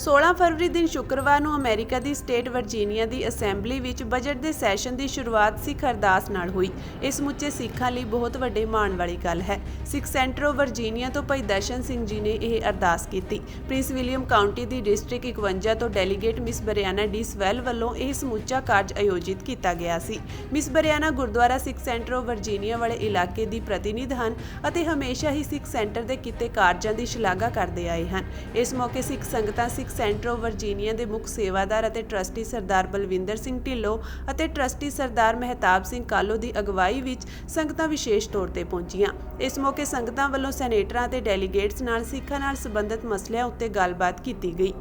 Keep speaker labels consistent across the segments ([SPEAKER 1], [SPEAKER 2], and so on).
[SPEAKER 1] 16 ਫਰਵਰੀ ਦਿਨ ਸ਼ੁੱਕਰਵਾਰ ਨੂੰ ਅਮਰੀਕਾ ਦੀ ਸਟੇਟ ਵਰਜੀਨੀਆ ਦੀ ਅਸੈਂਬਲੀ ਵਿੱਚ ਬਜਟ ਦੇ ਸੈਸ਼ਨ ਦੀ ਸ਼ੁਰੂਆਤ ਸਿੱਖ ਅਰਦਾਸ ਨਾਲ ਹੋਈ। ਇਹ ਸਮੁੱਚੇ ਸਿੱਖਾਂ ਲਈ ਬਹੁਤ ਵੱਡੇ ਮਾਣ ਵਾਲੀ ਗੱਲ ਹੈ। ਸਿੱਖ ਸੈਂਟਰ ਆਫ ਵਰਜੀਨੀਆ ਤੋਂ ਭਾਈ ਦਰਸ਼ਨ ਸਿੰਘ ਜੀ ਨੇ ਇਹ ਅਰਦਾਸ ਕੀਤੀ। ਪ੍ਰਿੰਸ ਵਿਲੀਅਮ ਕਾਉਂਟੀ ਦੀ ਡਿਸਟ੍ਰਿਕਟ 51 ਤੋਂ delegate miss Briana D Sewell ਵੱਲੋਂ ਇਹ ਸਮੁੱਚਾ ਕਾਰਜ ਆਯੋਜਿਤ ਕੀਤਾ ਗਿਆ ਸੀ। Miss Briana gurdwara Sikh centre of Virginia ਵਾਲੇ ਇਲਾਕੇ ਦੀ ਪ੍ਰਤੀਨਿਧ ਹਨ ਅਤੇ ਹਮੇਸ਼ਾ ਹੀ ਸਿੱਖ ਸੈਂਟਰ ਦੇ ਕੀਤੇ ਕਾਰਜਾਂ ਦੀ ਸ਼ਲਾਘਾ ਕਰਦੇ ਆਏ ਹਨ। ਇਸ ਮੌਕੇ ਸਿੱਖ ਸੰਗਤਾਂ ਸਿੱਖ ਸੈਂਟਰ ਆਫ ਵਰਜੀਨੀਆ ਦੇ ਮੁੱਖ ਸੇਵਾਦਾਰ ਅਤੇ ਟਰਸਟੀ ਸਰਦਾਰ ਬਲਵਿੰਦਰ ਸਿੰਘ ਢਿੱਲੋਂ ਅਤੇ ਟਰਸਟੀ ਸਰਦਾਰ ਮਹਿਤਾਬ ਸਿੰਘ ਕਾਲੋ ਦੀ ਅਗਵਾਈ ਵਿੱਚ ਸੰਗਤਾਂ ਵਿਸ਼ੇਸ਼ ਤੌਰ ਤੇ ਪਹੁੰਚੀਆਂ। ਇਸ ਮੌਕੇ ਸੰਗਤਾਂ ਵੱਲੋਂ ਸੈਨੇਟਰਾਂ ਅਤੇ ਡੈਲੀਗੇਟਸ ਨਾਲ ਸਿੱਖਾਂ ਨਾਲ ਸੰਬੰਧਿਤ ਮਸਲਿਆਂ ਉੱਤੇ ਗੱਲਬਾਤ ਕੀਤੀ ਗਈ।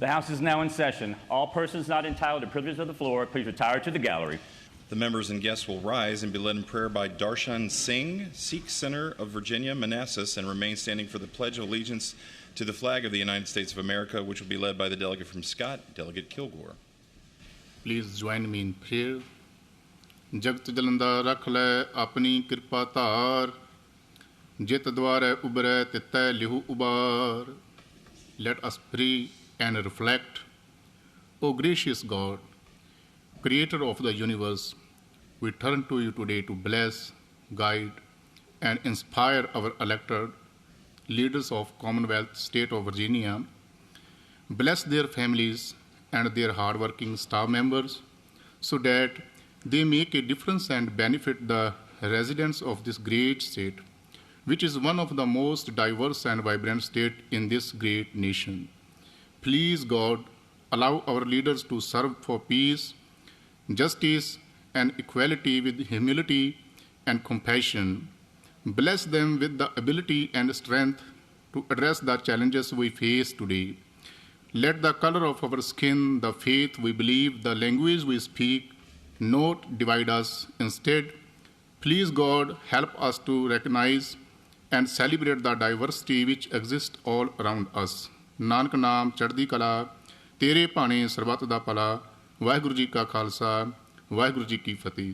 [SPEAKER 2] The House is now in session. All persons not entitled to privilege of the floor, please retire to the gallery.
[SPEAKER 3] The members and guests will rise and be led in prayer by Darshan Singh, Sikh Center of Virginia, Manassas, and remain standing for the Pledge of Allegiance to the flag of the United States of America, which will be led by the delegate from Scott, Delegate Kilgore.
[SPEAKER 4] Please join me in prayer. Jagat jalanda rakh le apni kirpa dhar, jit dware ubare tittay lihu ubar. Let us pray and reflect. O gracious God, Creator of the universe, we turn to you today to bless, guide, and inspire our elected leaders of Commonwealth State of Virginia. Bless their families and their hardworking staff members so that they make a difference and benefit the residents of this great state, which is one of the most diverse and vibrant states in this great nation. Please, God, allow our leaders to serve for peace, justice, and equality with humility and compassion. Bless them with the ability and strength to address the challenges we face today. Let the color of our skin, the faith we believe, the language we speak, not divide us. Instead, please, God, help us to recognize and celebrate the diversity which exists all around us. Nanak ਨਾਮ ਚੜ੍ਹਦੀ ਕਲਾ, ਤੇਰੇ ਭਾਣੇ ਸਰਬੱਤ ਦਾ ਭਲਾ। ਵਾਹਿਗੁਰੂ ਜੀ ਕਾ ਖਾਲਸਾ, ਵਾਹਿਗੁਰੂ ਜੀ ਕੀ ਫਤਿਹ।